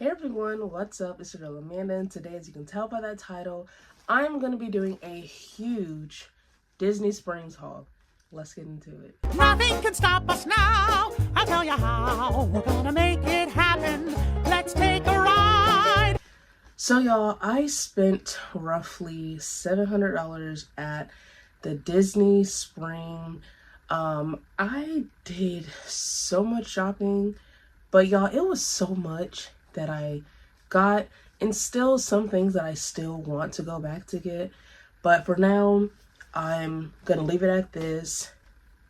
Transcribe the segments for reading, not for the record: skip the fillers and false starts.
Hey everyone, what's up? It's your girl Amanda, and today, as you can tell by that title, I'm going to be doing a huge Disney Springs haul. Let's get into it. Nothing can stop us now. I'll tell you how. We're gonna make it happen. Let's take a ride. So y'all, I spent roughly $700 at the Disney Spring. I did so much shopping, but y'all, it was so much that I got, and still some things that I still want to go back to get. But for now, I'm gonna leave it at this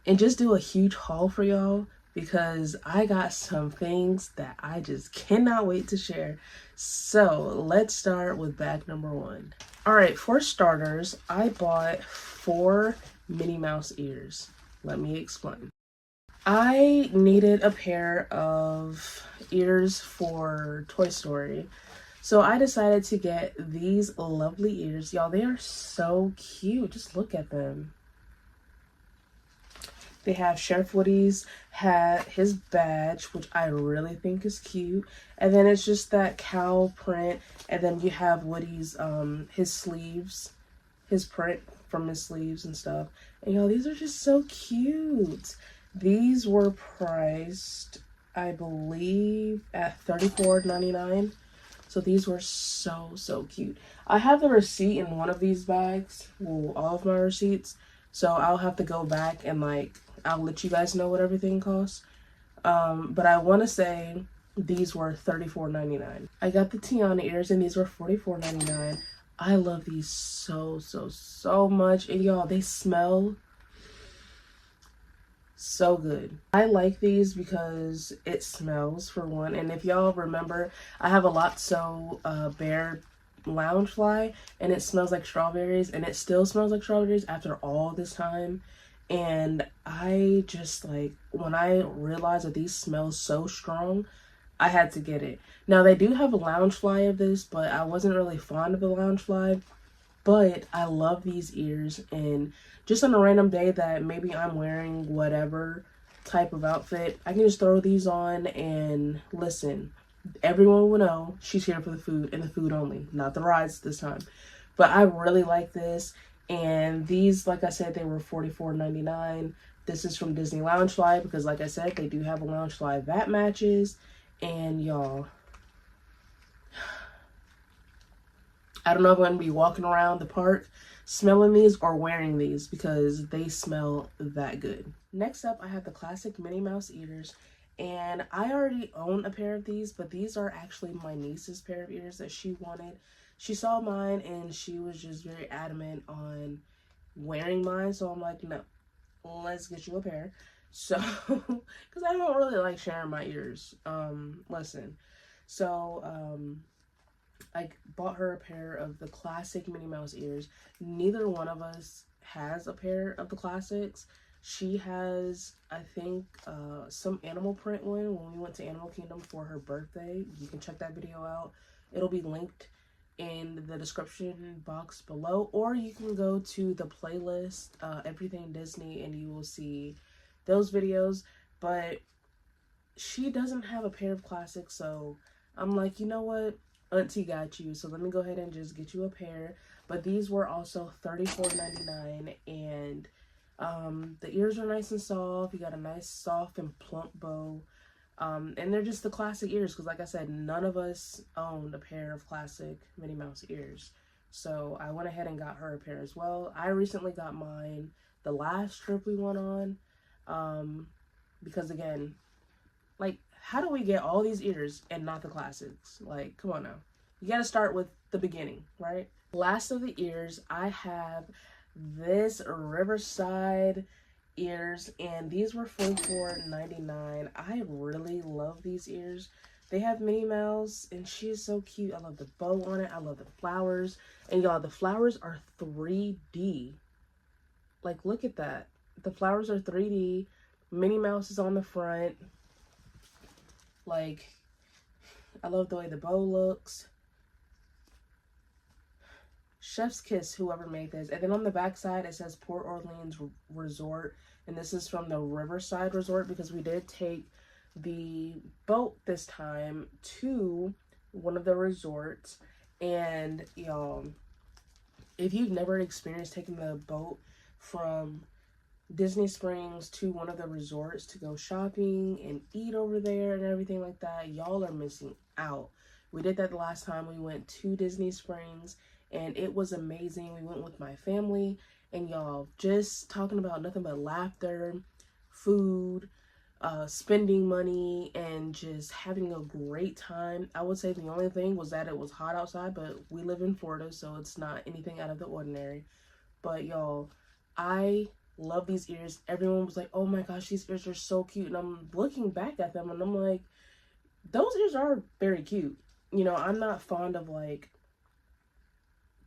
and just do a huge haul for y'all because I got some things that I just cannot wait to share. So let's start with bag number one. All right, for starters, I bought 4 Minnie Mouse ears. Let me explain. I needed a pair of ears for Toy Story. So I decided to get these lovely ears. Y'all, they are so cute. Just look at them. They have Sheriff Woody's hat, his badge, which I really think is cute. And then it's just that cow print. And then you have Woody's, his sleeves, his print from his sleeves and stuff. And y'all, these are just so cute. These were priced, I believe, at $34.99. So these were so cute. I have the receipt in one of these bags. Well, all of my receipts. So I'll have to go back and I'll let you guys know what everything costs. But I want to say these were $34.99. I got the Tiana ears and these were $44.99. I love these so much. And y'all, they smell so good. I like these because it smells, for one. And if y'all remember, I have a Lotso Bear Loungefly, and it smells like strawberries, and it still smells like strawberries after all this time. And I just when I realized that these smell so strong, I had to get it. Now they do have a Loungefly of this, but I wasn't really fond of the Loungefly. But I love these ears, and just on a random day that maybe I'm wearing whatever type of outfit, I can just throw these on and listen. Everyone will know she's here for the food and the food only, not the rides this time. But I really like this, and these, like I said, they were $44.99. This is from Disney Loungefly because, like I said, they do have a Loungefly that matches. And y'all, I don't know if I'm going to be walking around the park smelling these or wearing these because they smell that good. Next up, I have the classic Minnie Mouse ears. And I already own a pair of these, but these are actually my niece's pair of ears that she wanted. She saw mine and she was just very adamant on wearing mine. So I'm like, no, let's get you a pair. So, because I don't really like sharing my ears. Listen. So, I bought her a pair of the classic Minnie Mouse ears. Neither one of us has a pair of the classics. She has, I think, some animal print one when we went to Animal Kingdom for her birthday. You can check that video out. It'll be linked in the description box below, or you can go to the playlist, Everything Disney, and you will see those videos. But she doesn't have a pair of classics, so I'm like, you know what? Auntie got you, so let me go ahead and just get you a pair. But these were also $34.99, and the ears are nice and soft. You got a nice soft and plump bow, and they're just the classic ears because, like I said, none of us owned a pair of classic Minnie Mouse ears, so I went ahead and got her a pair as well. I recently got mine the last trip we went on, because again, how do we get all these ears and not the classics? Like, come on now. You gotta start with the beginning, right? Last of the ears, I have this Riverside ears, and these were $44.99. I really love these ears. They have Minnie Mouse, and she is so cute. I love the bow on it. I love the flowers. And y'all, the flowers are 3D. Like, look at that. The flowers are 3D. Minnie Mouse is on the front. Like, I love the way the bow looks. Chef's kiss, whoever made this. And then on the back side, it says Port Orleans Resort. And this is from the Riverside Resort because we did take the boat this time to one of the resorts. And y'all, if you've never experienced taking the boat from Disney Springs to one of the resorts to go shopping and eat over there and everything like that, y'all are missing out. We did that the last time we went to Disney Springs, and it was amazing. We went with my family, and y'all, just talking about nothing but laughter, food, spending money, and just having a great time. I would say the only thing was that it was hot outside, but we live in Florida, so it's not anything out of the ordinary. But y'all, I love these ears. Everyone was like, oh my gosh, these ears are so cute. And I'm looking back at them and I'm like, those ears are very cute. You know, I'm not fond of like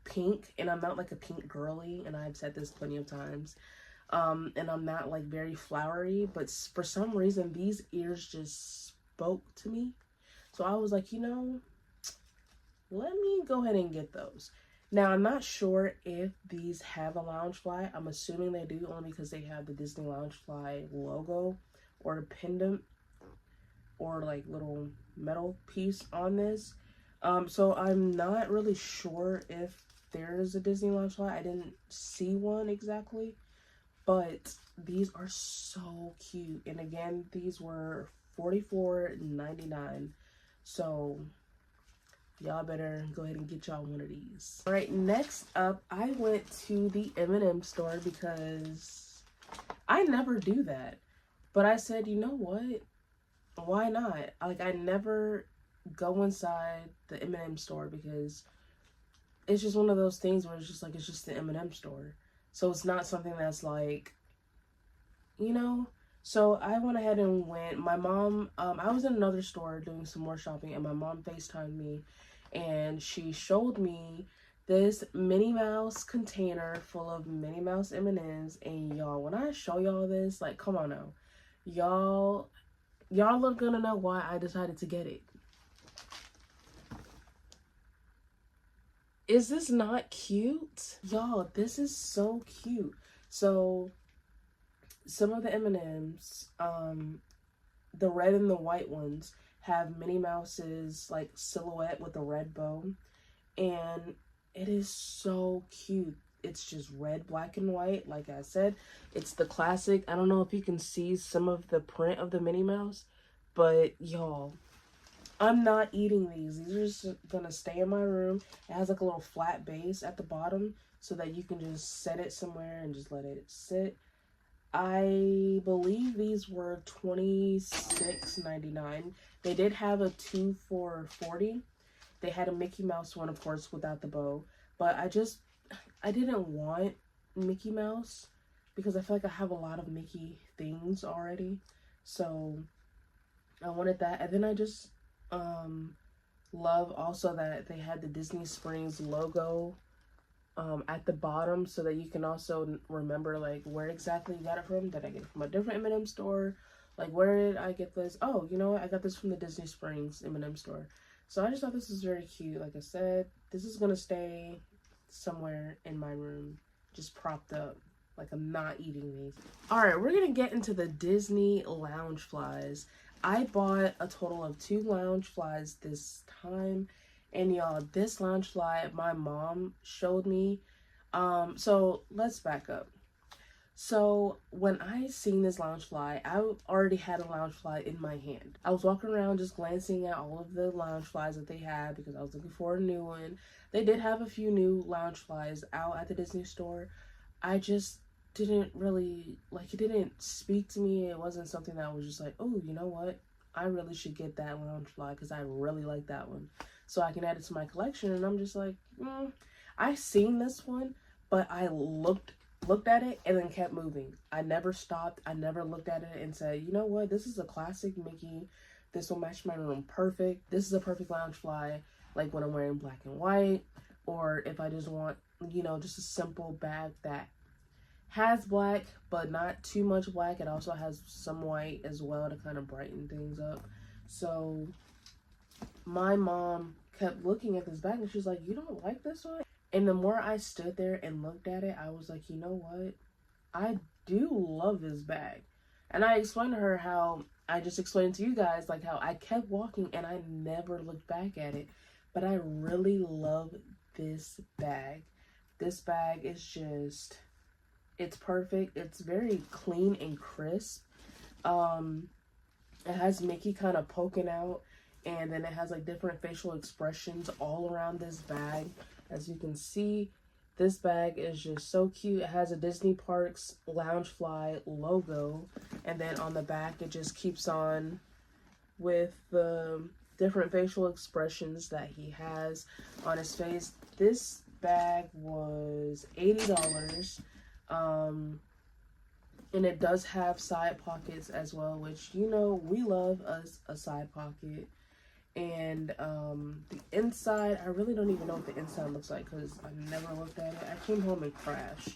pink, and I'm not like a pink girly, and I've said this plenty of times. And I'm not like very flowery, but for some reason these ears just spoke to me. So I was like, you know, let me go ahead and get those. Now, I'm not sure if these have a Loungefly. I'm assuming they do, only because they have the Disney Loungefly logo or a pendant or like little metal piece on this. So I'm not really sure if there's a Disney Loungefly. I didn't see one exactly, but these are so cute. And again, these were $44.99. So y'all better go ahead and get y'all one of these. All right, next up, I went to the M&M store because I never do that. But I said, you know what? Why not? Like, I never go inside the M&M store because it's just one of those things where it's just like, it's just the M&M store. So it's not something that's like, you know? So I went ahead and went. My mom, I was in another store doing some more shopping, and my mom FaceTimed me, and she showed me this Minnie Mouse container full of Minnie Mouse M&Ms. And y'all, when I show y'all this, like, come on now, y'all are gonna know why I decided to get it. Is this not cute? Y'all, this is so cute. So some of the M&Ms, the red and the white ones, have Minnie Mouse's like silhouette with a red bow, and it is so cute. It's just red, black, and white. Like I said, it's the classic. I don't know if you can see some of the print of the Minnie Mouse, but y'all, I'm not eating these. These are just gonna stay in my room. It has like a little flat base at the bottom so that you can just set it somewhere and just let it sit. I believe these were $26.99. They did have a 2 for $40. They had a Mickey Mouse one, of course, without the bow. But I didn't want Mickey Mouse because I feel like I have a lot of Mickey things already. So I wanted that. And then I just love also that they had the Disney Springs logo at the bottom, so that you can also remember like where exactly you got it from. Did I get it from a different M&M store? Like, where did I get this? Oh, you know what? I got this from the Disney Springs M&M store. So I just thought this was very cute. Like I said, this is gonna stay somewhere in my room, just propped up. Like, I'm not eating these. All right, we're gonna get into the Disney Loungeflies. I bought a total of 2 Loungeflies this time. And y'all, this Loungefly my mom showed me. So let's back up. So when I seen this Loungefly, I already had a Loungefly in my hand. I was walking around just glancing at all of the Loungeflies that they had because I was looking for a new one. They did have a few new Loungeflies out at the Disney store. I just didn't really, like, it didn't speak to me. It wasn't something that was just like, oh, you know what? I really should get that Loungefly because I really like that one. So I can add it to my collection. And I'm just like, I seen this one, but I looked at it and then kept moving. I never stopped. I never looked at it and said, you know what? This is a classic Mickey. This will match my room perfect. This is a perfect Loungefly, like when I'm wearing black and white, or if I just want, you know, just a simple bag that has black, but not too much black. It also has some white as well to kind of brighten things up. So my mom kept looking at this bag and she's like, you don't like this one? And the more I stood there and looked at it, I was like, you know what? I do love this bag. And I explained to her how I just explained to you guys like how I kept walking and I never looked back at it. But I really love this bag. This bag is just, it's perfect. It's very clean and crisp. It has Mickey kind of poking out, and then it has like different facial expressions all around this bag. As you can see, this bag is just so cute. It has a Disney Parks Loungefly logo, and then on the back it just keeps on with the different facial expressions that he has on his face. This bag was $80. And it does have side pockets as well, which, you know, we love us a side pocket. And the inside, I really don't even know what the inside looks like because I never looked at it. I came home and crashed.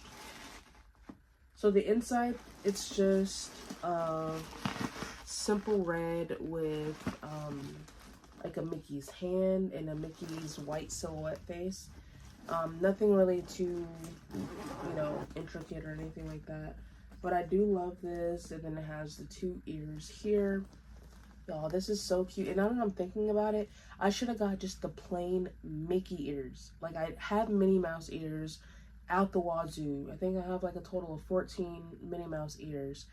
So the inside, it's just simple red with like a Mickey's hand and a Mickey's white silhouette face. Nothing really too, you know, intricate or anything like that. But I do love this. And then it has the 2 ears here. Y'all, this is so cute. And now that I'm thinking about it, I should have got just the plain Mickey ears. Like, I have Minnie Mouse ears out the wazoo. I think I have like a total of 14 Minnie Mouse ears.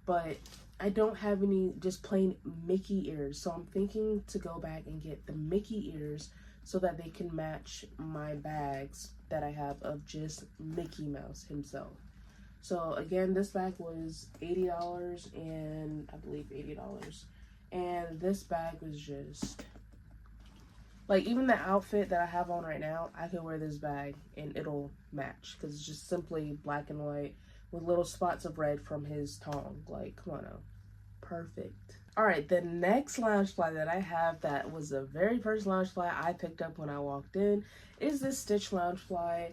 But I don't have any just plain Mickey ears. So I'm thinking to go back and get the Mickey ears so that they can match my bags that I have of just Mickey Mouse himself. So again, this bag was $80 and I believe $80. And this bag was just, like, even the outfit that I have on right now, I could wear this bag and it'll match. Because it's just simply black and white with little spots of red from his tongue. Like, come on now. Perfect. Alright, the next Loungefly that I have that was the very first Loungefly I picked up when I walked in is this Stitch Loungefly.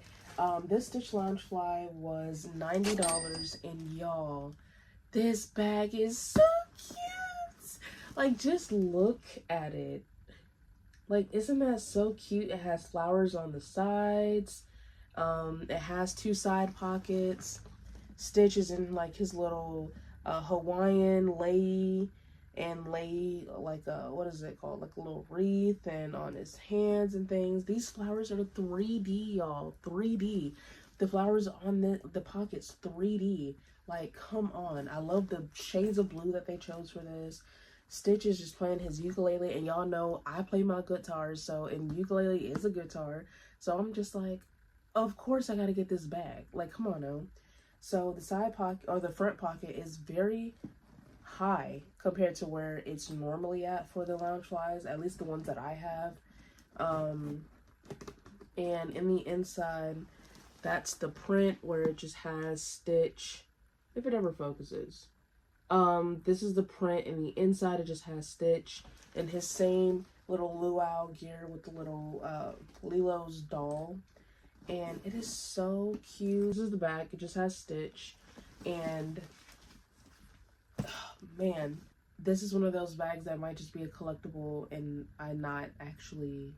This Stitch Loungefly was $90, and y'all, this bag is so cute. Like, just look at it. Like, isn't that so cute? It has flowers on the sides. It has 2 side pockets. Stitch is in like his little Hawaiian lei and lay like a, what is it called, like a little wreath, and on his hands and things. These flowers are 3D, y'all. 3D. The flowers on the pockets 3D. Like, come on. I love the shades of blue that they chose for this. Stitch is just playing his ukulele, and y'all know I play my guitar, so, and ukulele is a guitar, so I'm just like, of course I gotta get this bag. Like, come on now. So the side pocket, or the front pocket, is very high compared to where it's normally at for the Loungeflies, at least the ones that I have. And in the inside, that's the print where it just has Stitch, if it ever focuses. This is the print. In the inside, it just has Stitch and his same little luau gear with the little Lilo's doll. And it is so cute. This is the back. It just has Stitch. And man, this is one of those bags that might just be a collectible and I not actually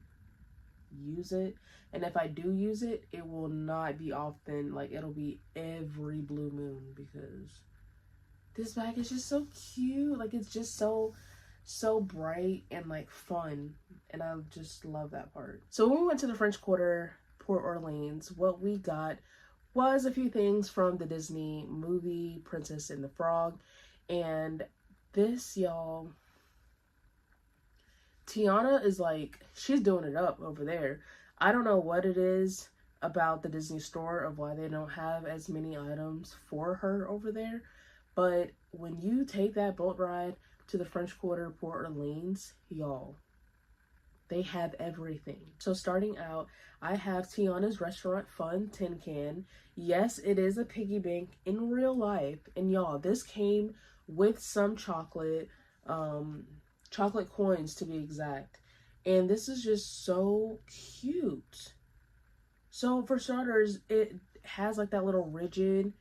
use it. And if I do use it, it will not be often. Like, it'll be every blue moon, because this bag is just so cute. Like, it's just so bright and like fun, and I just love that part. So when we went to the French Quarter, Port Orleans, what we got was a few things from the Disney movie Princess and the Frog. And this, y'all, Tiana is like, she's doing it up over there. I don't know what it is about the Disney store of why they don't have as many items for her over there. But when you take that boat ride to the French Quarter, Port Orleans, y'all, they have everything. So starting out, I have Tiana's Restaurant Fun tin can. Yes, it is a piggy bank in real life. And y'all, this came with some chocolate, chocolate coins to be exact. And this is just so cute. So for starters, it has like that little rigid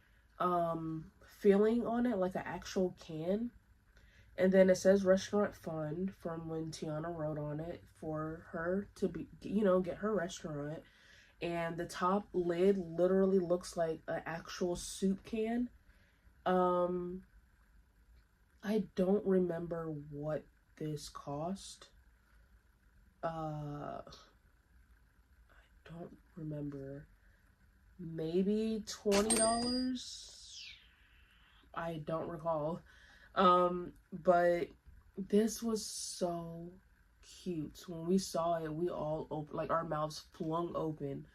feeling on it, like an actual can. And then it says Restaurant Fun from when Tiana wrote on it for her to be, you know, get her restaurant. And the top lid literally looks like an actual soup can. I don't remember what this cost. I don't remember. Maybe $20. I don't recall. But this was so cute. When we saw it, we all open, like our mouths flung open.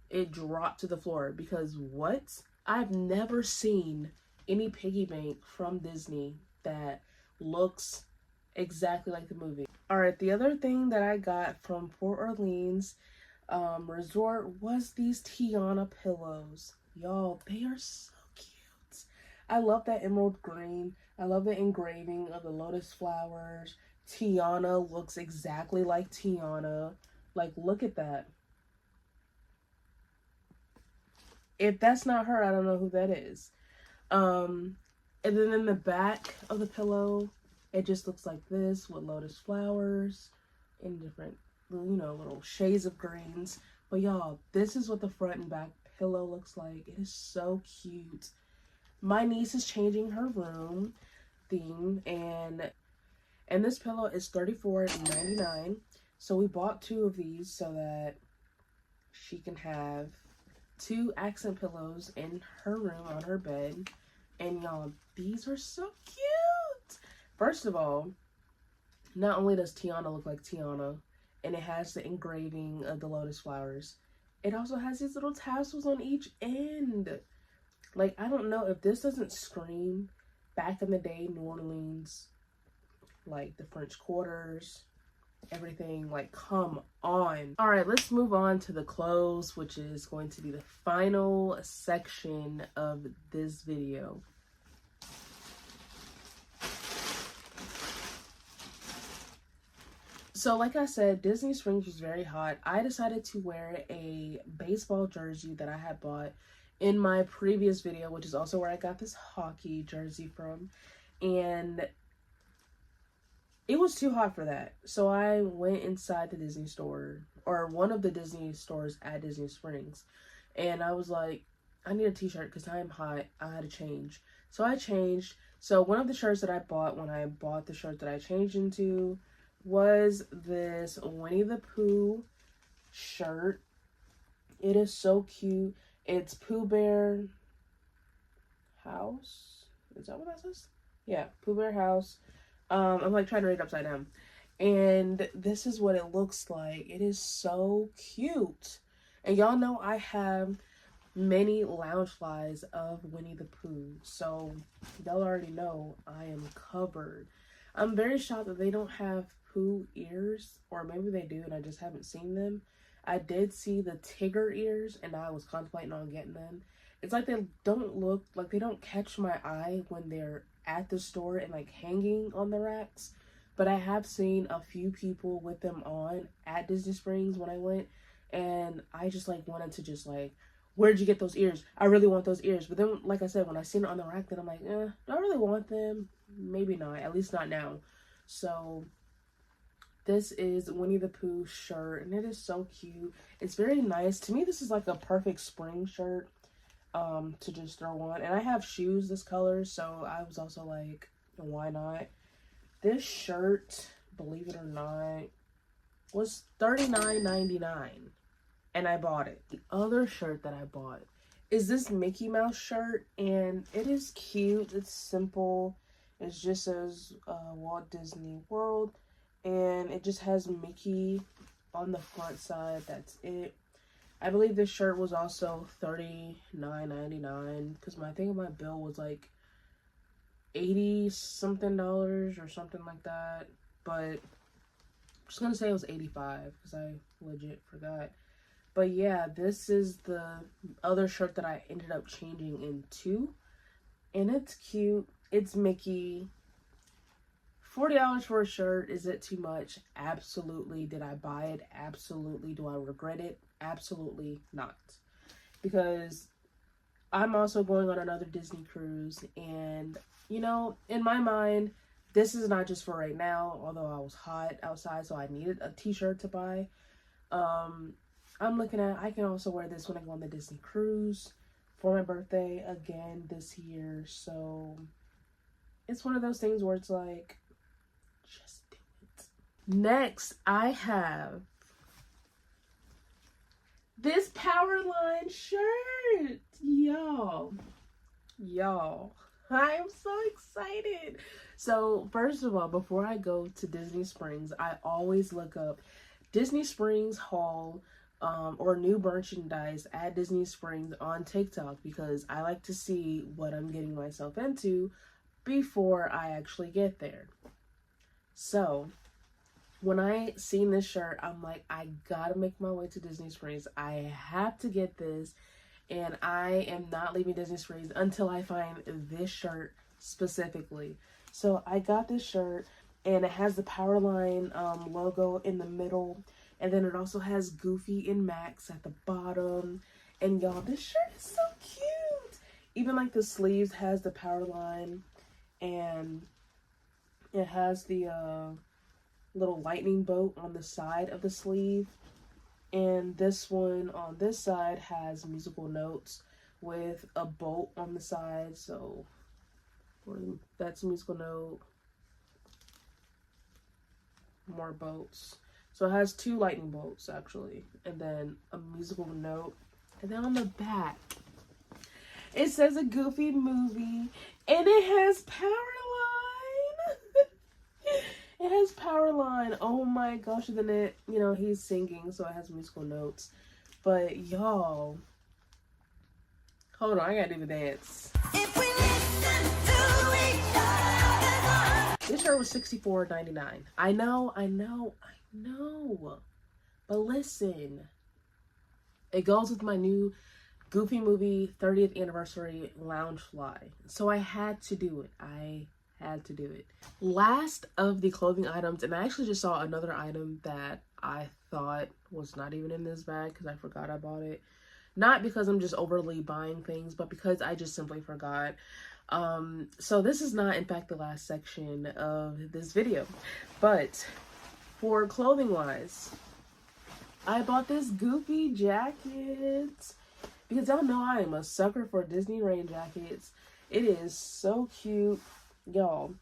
It dropped to the floor because what? I've never seen any piggy bank from Disney that looks exactly like the movie. All right, the other thing that I got from Port Orleans resort was these Tiana pillows. Y'all, they are so cute. I love that emerald green. I love the engraving of the lotus flowers. Tiana looks exactly like Tiana. Like, look at that. If that's not her, I don't know who that is. And then in the back of the pillow, it just looks like this with lotus flowers in different, little shades of greens. But y'all, this is what the front and back pillow looks like. It is so cute. My niece is changing her room theme, and this pillow is $34.99. So we bought 2 of these so that she can have 2 accent pillows in her room on her bed. And y'all, these are so cute. First of all, not only does Tiana look like Tiana, and it has the engraving of the lotus flowers, it also has these little tassels on each end. Like, I don't know if this doesn't scream back in the day New Orleans, like the French Quarters, everything. Like, come on. All right, let's move on to the clothes, which is going to be the final section of this video. So like I said, Disney Springs was very hot. I decided to wear a baseball jersey that I had bought in my previous video, which is also where I got this hockey jersey from. And it was too hot for that. So I went inside the Disney store, or one of the Disney stores at Disney Springs. And I was like, I need a t-shirt because I am hot. I had to change. So I changed. So one of the shirts that I bought when I bought the shirt that I changed into was this Winnie the Pooh shirt. It is so cute. It's Pooh Bear House. Is that what that says? Yeah, Pooh Bear House. I'm like trying to read it upside down. And this is what it looks like. It is so cute. And y'all know I have many Loungeflies of Winnie the Pooh. So y'all already know I am covered. I'm very shocked that they don't have Pooh ears, or maybe they do and I just haven't seen them. I did see the Tigger ears and I was contemplating on getting them. It's like they don't look, like they don't catch my eye when they're at the store and like hanging on the racks. But I have seen a few people with them on at Disney Springs when I went, and I just like wanted to just like, where'd you get those ears? I really want those ears. But then, like I said, when I seen it on the rack, then I'm like, do I really want them? Maybe not, at least not now. So this is Winnie the Pooh shirt, and it is so cute. It's very nice. To me, this is like a perfect spring shirt to just throw on. And I have shoes this color, so I was also like, why not? This shirt, believe it or not, was $39.99, and I bought it. The other shirt that I bought is this Mickey Mouse shirt, and it is cute. It's simple. It just says Walt Disney World, and it just has Mickey on the front side. That's it. I believe this shirt was also $39.99 because I think my bill was like $80 something or something like that. But I'm just gonna say it was 85 because I legit forgot. But yeah, this is the other shirt that I ended up changing into, and it's cute. It's Mickey. $40 for a shirt. Is it too much? Absolutely. Did I buy it? Absolutely. Do I regret it? Absolutely not. Because I'm also going on another Disney cruise, and you know, in my mind, this is not just for right now, although I was hot outside, so I needed a t-shirt to buy. I'm looking at, I can also wear this when I go on the Disney cruise for my birthday again this year. So it's one of those things where it's like, just do it. Next, I have this Powerline shirt. Y'all, I am so excited. So first of all, before I go to Disney Springs, I always look up Disney Springs haul or new merchandise at Disney Springs on TikTok, because I like to see what I'm getting myself into before I actually get there. So when I seen this shirt, I'm like, I gotta make my way to Disney Springs. I have to get this, and I am not leaving Disney Springs until I find this shirt specifically. So I got this shirt, and it has the Powerline logo in the middle, and then it also has Goofy and Max at the bottom. And y'all, this shirt is so cute. Even like the sleeves has the Powerline, and it has the little lightning bolt on the side of the sleeve. And this one on this side has musical notes with a bolt on the side. So that's a musical note. More bolts. So it has 2 lightning bolts actually, and then a musical note. And then on the back, it says a Goofy movie, and it has Powerline. It has Powerline. Oh my gosh. And then it, you know, he's singing, so it has musical notes. But y'all, hold on, I gotta do the dance. If we listen to each other. This shirt was $64.99. I know. But listen, it goes with my new Goofy movie 30th anniversary lounge fly. So I had to do it. Had to do it. Last of the clothing items, and I actually just saw another item that I thought was not even in this bag because I forgot I bought it. Not because I'm just overly buying things, but because I just simply forgot. So this is not in fact the last section of this video, but for clothing wise, I bought this Goofy jacket because y'all know I am a sucker for Disney rain jackets. It is so cute. Y'all,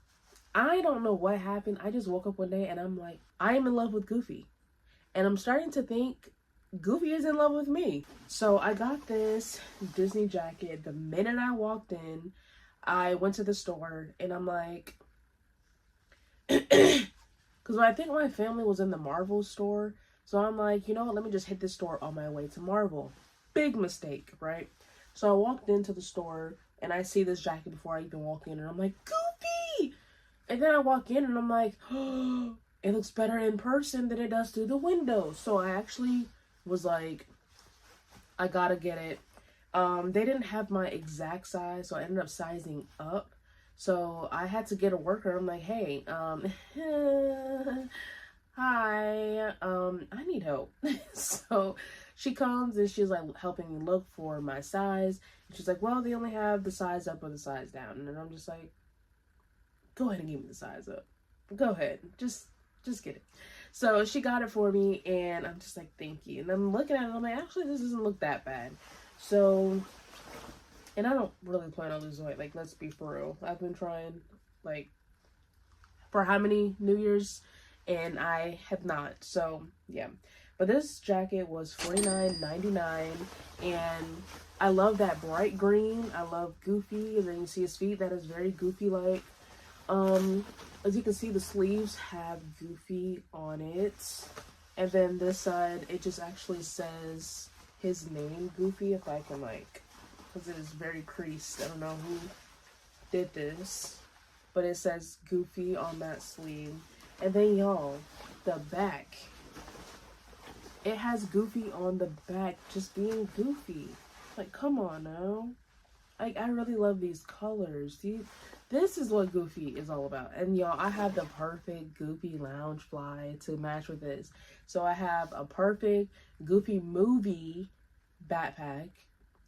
I don't know what happened. I just woke up one day and I'm like, I am in love with Goofy. And I'm starting to think Goofy is in love with me. So I got this Disney jacket. The minute I walked in, I went to the store and I'm like, because I think my family was in the Marvel store. So I'm like, you know what, let me just hit this store on my way to Marvel. Big mistake, right? So I walked into the store and I see this jacket before I even walk in, and I'm like, Goofy! And then I walk in and I'm like, oh, it looks better in person than it does through the window. So I actually was like, I gotta get it. They didn't have my exact size, so I ended up sizing up. So I had to get a worker. I'm like, hey, hi, I need help. So she comes and she's like helping me look for my size. And she's like, well, they only have the size up or the size down. And I'm just like, go ahead and give me the size up. Go ahead. Just get it. So she got it for me and I'm just like, thank you. And I'm looking at it and I'm like, actually, this doesn't look that bad. So, and I don't really plan on losing weight. Like, let's be for real. I've been trying, like, for how many New Year's? And I have not. So, yeah. But this jacket was $49.99. And I love that bright green. I love Goofy. And then you see his feet. That is very Goofy-like. As you can see, the sleeves have Goofy on it. And then this side, it just actually says his name, Goofy, if I can, like, because it is very creased. I don't know who did this, but it says Goofy on that sleeve. And then, y'all, the back, it has Goofy on the back, just being Goofy. Like, come on now. Like, I really love these colors. This is what Goofy is all about. And y'all, I have the perfect Goofy lounge fly to match with this. So I have a perfect Goofy movie backpack.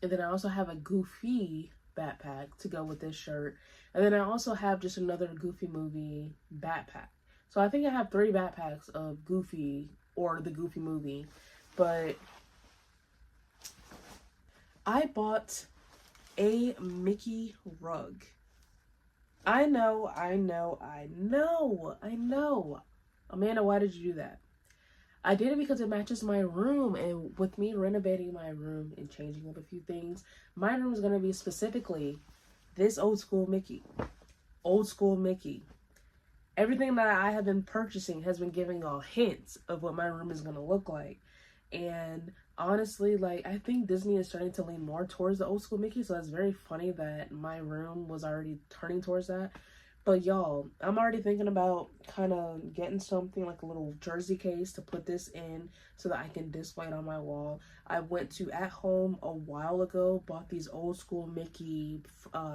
And then I also have a Goofy backpack to go with this shirt. And then I also have just another Goofy movie backpack. So I think I have 3 backpacks of Goofy or the Goofy movie. But I bought a Mickey rug. I know. Amanda, why did you do that? I did it because it matches my room, and with me renovating my room and changing up a few things, my room is going to be specifically this old school Mickey. Old school Mickey. Everything that I have been purchasing has been giving y'all hints of what my room is going to look like. And honestly, like, I think Disney is starting to lean more towards the old school Mickey, so it's very funny that my room was already turning towards that. But y'all, I'm already thinking about kind of getting something like a little jersey case to put this in so that I can display it on my wall. I went to At Home a while ago, bought these old school Mickey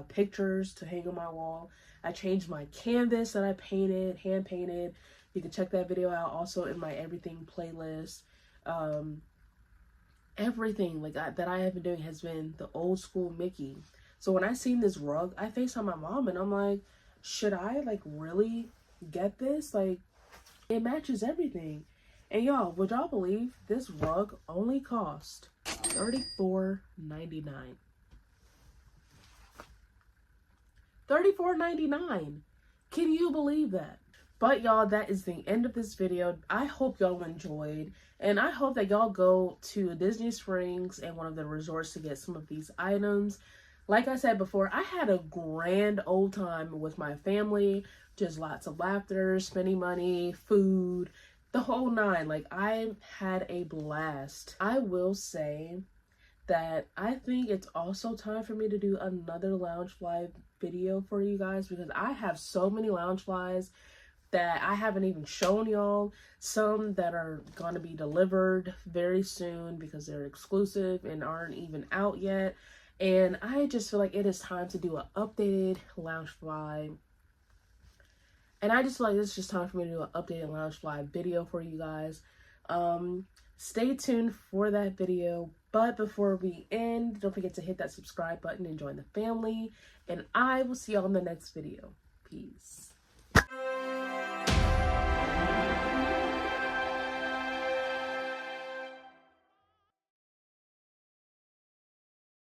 pictures to hang on my wall. I changed my canvas that I painted, hand painted. You can check that video out also in my everything playlist. Everything like that I have been doing has been the old school Mickey. So when I seen this rug, I FaceTimed my mom and I'm like, should I like really get this? Like, it matches everything. And y'all, would y'all believe this rug only cost $34.99? $34.99. Can you believe that? But y'all, that is the end of this video. I hope y'all enjoyed, and I hope that y'all go to Disney Springs and one of the resorts to get some of these items. Like I said before, I had a grand old time with my family. Just lots of laughter, spending money, food, the whole nine. Like, I had a blast. I will say that I think it's also time for me to do another Loungefly video for you guys, because I have so many Loungeflies that I haven't even shown y'all. Some that are going to be delivered very soon because they're exclusive and aren't even out yet. And I just feel like it is time to do an updated Loungefly. And I just feel like it's just time for me to do an updated Loungefly video for you guys. Stay tuned for that video. But before we end, don't forget to hit that subscribe button and join the family. And I will see y'all in the next video. Peace.